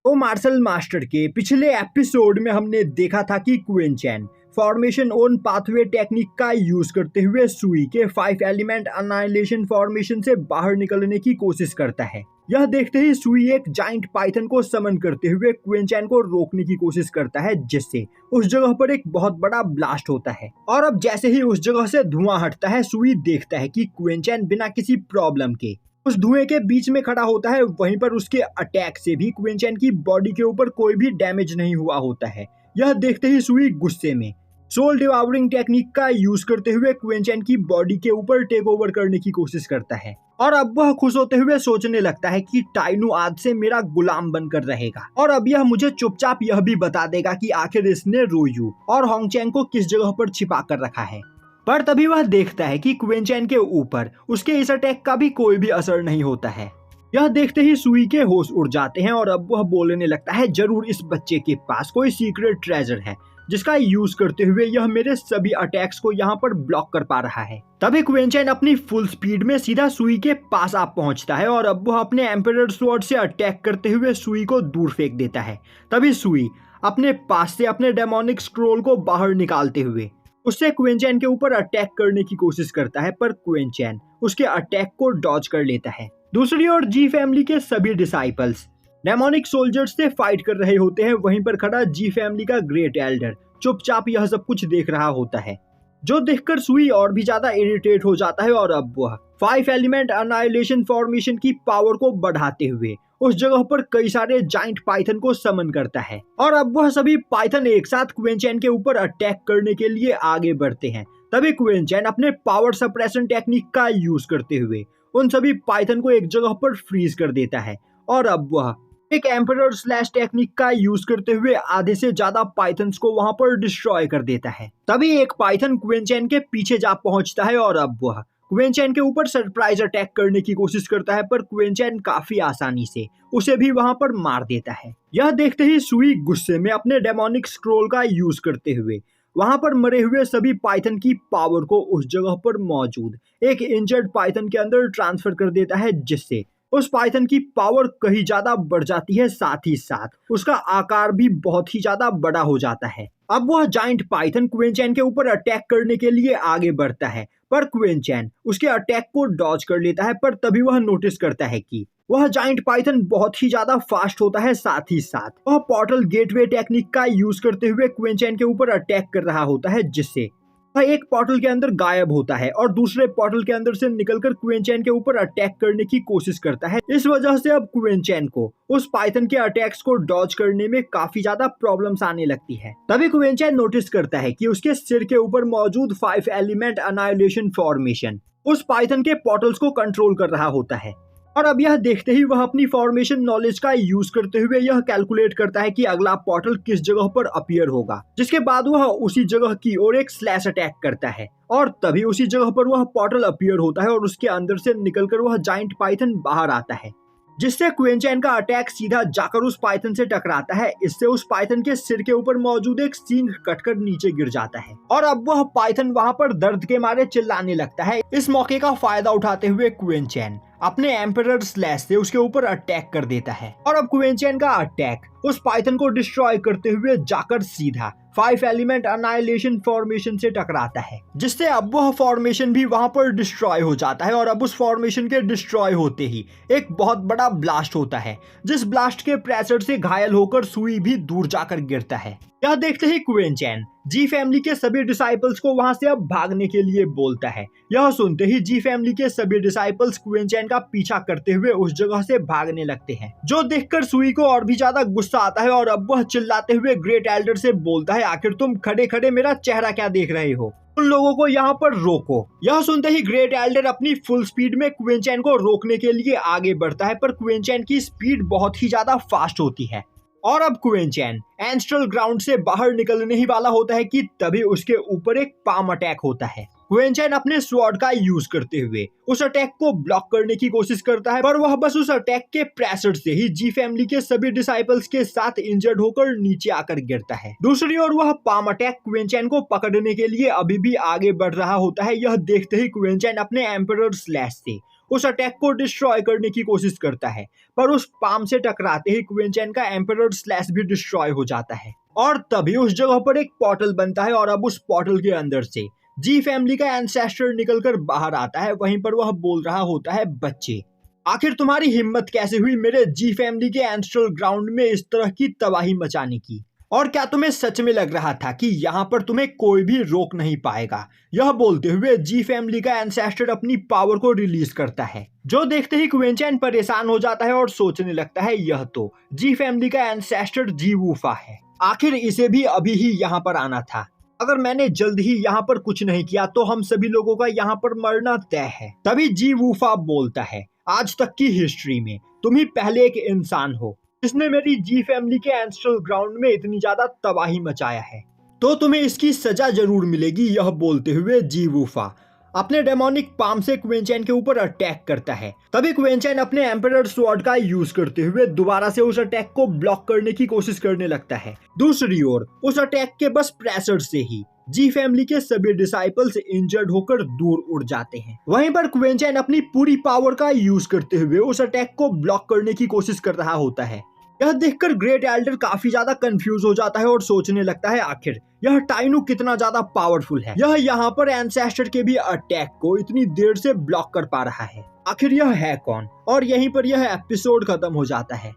तो martial master के पिछले एपिसोड में हमने देखा था कि क्विन चैन फॉर्मेशन ओन पाथवे टेक्निक का यूज करते हुए सुई के 5 एलिमेंट अनाइलेशन फॉर्मेशन से बाहर निकलने की कोशिश करता है। यह देखते ही सुई एक जाइंट पाइथन को समन करते हुए क्विन चैन को रोकने की कोशिश करता है, जिससे उस जगह पर एक बहुत बड़ा ब्लास्ट होता है। और अब जैसे ही उस जगह से धुआं हटता है, सुई देखता है कि क्विन चैन बिना किसी प्रॉब्लम के उस धुएं के बीच में खड़ा होता है। वहीं पर उसके अटैक से भी क्विन चैन की बॉडी के ऊपर कोई भी डैमेज नहीं हुआ होता है। यह देखते ही सुई गुस्से में सोल डिवावरिंग टेक्निक का यूज करते हुए क्विन चैन की बॉडी के ऊपर टेक ओवर करने की कोशिश करता है। और अब वह खुश होते हुए सोचने लगता है कि टाइनू आज से मेरा गुलाम बनकर रहेगा और अब यह मुझे चुपचाप यह भी बता देगा कि आखिर इसने रोयू और होंगचैंग को किस जगह पर छिपा कर रखा है। पर तभी वह देखता है कि क्विन चैन के ऊपर उसके इस अटैक का भी कोई भी असर नहीं होता है। यह देखते ही सुई के होश उड़ जाते हैं और अब वह बोलने लगता है, जरूर इस बच्चे के पास कोई सीक्रेट ट्रेजर है जिसका यूज करते हुए यह मेरे सभी अटैक्स को यहाँ पर ब्लॉक कर पा रहा है। तभी क्विन चैन अपनी फुल स्पीड में सीधा सुई के पास आ पहुंचता है और अब वह अपने एम्परर स्वॉर्ड से अटैक करते हुए सुई को दूर फेंक देता है। तभी सुई अपने पास से अपने डेमोनिक स्क्रोल को बाहर निकालते हुए उससे क्विन चैन के ऊपर अटैक करने की कोशिश करता है, पर क्विन चैन उसके अटैक को डॉज कर लेता है। दूसरी ओर जी फैमिली के सभी डिसाइपल्स डेमोनिक सोल्जर्स से फाइट कर रहे होते हैं। वहीं पर खड़ा जी फैमिली का ग्रेट एल्डर चुपचाप यह सब कुछ देख रहा होता है, जो देखकर सुई और भी ज्यादा इरिटेट हो जाता है और अब वह 5 एलिमेंट अनाइलेशन फॉर्मेशन की पावर को बढ़ाते हुए उस जगह पर कई सारे जाइंट पाइथन को समन करता है। और अब वह सभी पाइथन एक साथ क्विन चैन के ऊपर अटैक करने के लिए आगे बढ़ते हैं। तभी क्विन चैन अपने पावर सप्रेशन टेक्निक का यूज करते हुए उन सभी पाइथन को एक जगह पर फ्रीज कर देता है और अब वह एक एम्परर स्लैश टेक्निक का यूज करते हुए आधे से ज्यादा पाइथन्स को वहां पर डिस्ट्रॉय कर देता है। तभी एक पाइथन क्विन चैन के पीछे जा पहुंचता है और अब वह क्विन चैन के ऊपर सरप्राइज अटैक करने की कोशिश करता है, पर क्विन चैन काफी आसानी से उसे भी वहां पर मार देता है। यह देखते ही सुई गुस्से में अपने डेमोनिक स्क्रोल का यूज करते हुए वहां पर मरे हुए सभी पाइथन की पावर को उस जगह पर मौजूद एक इंजर्ड पाइथन के अंदर ट्रांसफर कर देता है, जिससे उस पाइथन की पावर कहीं ज्यादा बढ़ जाती है, साथ ही साथ उसका आकार भी बहुत ही ज्यादा बड़ा हो जाता है। अब वह जाइंट पाइथन क्विन चैन के ऊपर अटैक करने के लिए आगे बढ़ता है, पर क्विन चैन उसके अटैक को डॉज कर लेता है। पर तभी वह नोटिस करता है कि वह जाइंट पाइथन बहुत ही ज्यादा फास्ट होता है, साथ ही साथ वह पोर्टल गेटवे टेक्निक का यूज करते हुए क्विन चैन के ऊपर अटैक कर रहा होता है, जिससे वह एक पोर्टल के अंदर गायब होता है और दूसरे पोर्टल के अंदर से निकलकर क्विन चैन के ऊपर अटैक करने की कोशिश करता है। इस वजह से अब क्विन चैन को उस पाइथन के अटैक्स को डॉज करने में काफी ज्यादा प्रॉब्लम्स आने लगती है। तभी क्विन चैन नोटिस करता है कि उसके सिर के ऊपर मौजूद 5 एलिमेंट अनाइलेशन फॉर्मेशन उस पाइथन के पोर्टल्स को कंट्रोल कर रहा होता है। और अब यह देखते ही वह अपनी फॉर्मेशन नॉलेज का यूज करते हुए यह कैलकुलेट करता है कि अगला पोर्टल किस जगह पर अपीयर होगा, जिसके बाद वह उसी जगह की ओर एक स्लैश अटैक करता है और तभी उसी जगह पर वह पोर्टल अपीयर होता है और उसके अंदर से निकलकर वह जाइंट पाइथन बाहर आता है, जिससे क्विन चैन का अटैक सीधा जाकर उस पाइथन से टकराता है। इससे उस पाइथन के सिर के ऊपर मौजूद एक सींग कटकर नीचे गिर जाता है और अब वह पाइथन वहां पर दर्द के मारे चिल्लाने लगता है। इस मौके का फायदा उठाते हुए क्विन चैन अपने एम्परर स्लैश से उसके ऊपर अटैक कर देता है और अब क्विन चैन का अटैक उस पाइथन को डिस्ट्रॉय करते हुए जाकर सीधा 5 एलिमेंट अनाइलेशन फॉर्मेशन से टकराता है, जिससे अब वह फॉर्मेशन भी वहां पर डिस्ट्रॉय हो जाता है। और अब उस फॉर्मेशन के डिस्ट्रॉय होते ही एक बहुत बड़ा ब्लास्ट होता है, जिस ब्लास्ट के प्रेशर से घायल होकर सुई भी दूर जाकर गिरता है। यह देखते ही क्विन चैन जी फैमिली के सभी डिसाइपल्स को वहां से अब भागने के लिए बोलता है। यह सुनते ही जी फैमिली के सभी डिसाइपल्स क्विन चैन का पीछा करते हुए उस जगह से भागने लगते हैं, जो देखकर सुई को और भी ज्यादा गुस्सा आता है और अब वह चिल्लाते हुए ग्रेट एल्डर से बोलता है, आखिर तुम खड़े खड़े मेरा चेहरा क्या देख रहे हो, उन लोगों को यहाँ पर रोको। यह सुनते ही ग्रेट एल्डर अपनी फुल स्पीड में क्विन चैन को रोकने के लिए आगे बढ़ता है, पर क्विन चैन की स्पीड बहुत ही ज्यादा फास्ट होती है और अब क्विन चैन एंस्ट्रल ग्राउंड से बाहर निकलने ही वाला होता है कि तभी उसके ऊपर एक पाम अटैक होता है। क्विन चैन अपने स्वॉर्ड का यूज करते हुए उस अटैक को ब्लॉक करने की कोशिश करता है, पर वह बस उस अटैक के प्रेशर से ही जी फैमिली के सभी डिसाइपल्स के साथ इंजर्ड होकर नीचे आकर गिरता है। दूसरी ओर वह पाम अटैक क्विन चैन को पकड़ने के लिए अभी भी आगे बढ़ रहा होता है। यह देखते ही क्विन चैन अपने एम्परर स्लैश से उस अटैक को डिस्ट्रॉय करने की कोशिश करता है, पर उस पाम से टकराते ही क्विंचैन का एम्परर स्लैश भी डिस्ट्रॉय हो जाता है और तभी उस जगह पर एक पोर्टल बनता है और अब उस पोर्टल के अंदर से जी फैमिली का एंसेस्टर निकलकर बाहर आता है। वहीं पर वह बोल रहा होता है, बच्चे आखिर तुम्हारी हिम्मत कैसे हुई मेरे जी फैमिली के एंसेस्ट्रल ग्राउंड में इस तरह की तबाही मचाने की, और क्या तुम्हें सच में लग रहा था कि यहाँ पर तुम्हें कोई भी रोक नहीं पाएगा। यह बोलते हुए जी फैमिली का एंसेस्टर अपनी पावर को रिलीज करता है, जो देखते ही क्विंचैन परेशान हो जाता है और सोचने लगता है यह तो जी फैमिली का एंसेस्टर जी वूफा है, आखिर इसे भी अभी ही यहाँ पर आना था। अगर मैंने जल्द ही यहाँ पर कुछ नहीं किया तो हम सभी लोगों का यहाँ पर मरना तय है। तभी जी वूफा बोलता है, आज तक की हिस्ट्री में तुम ही पहले एक इंसान हो जिसने मेरी जी फैमिली के एंसेस्ट्रल ग्राउंड में इतनी ज्यादा तबाही मचाया है, तो तुम्हें इसकी सजा जरूर मिलेगी। यह बोलते हुए जी वूफा अपने डेमोनिक पाम से क्विंचैन के ऊपर अटैक करता है। तभी क्विंचैन अपने एम्परर स्वॉर्ड का यूज करते हुए दोबारा से उस अटैक को ब्लॉक करने की कोशिश करने लगता है। दूसरी ओर उस अटैक के बस प्रेशर से ही जी फैमिली के सभी डिसाइपल्स इंजर्ड होकर दूर उड़ जाते हैं। वहीं पर क्विंचैन अपनी पूरी पावर का यूज करते हुए उस अटैक को ब्लॉक करने की कोशिश कर रहा होता है। यह देखकर ग्रेट एल्डर काफी ज्यादा कंफ्यूज हो जाता है और सोचने लगता है आखिर यह टाइनू कितना ज्यादा पावरफुल है, यह यहाँ पर एंसेस्टर के भी अटैक को इतनी देर से ब्लॉक कर पा रहा है, आखिर यह है कौन। और यहीं पर यह एपिसोड खत्म हो जाता है।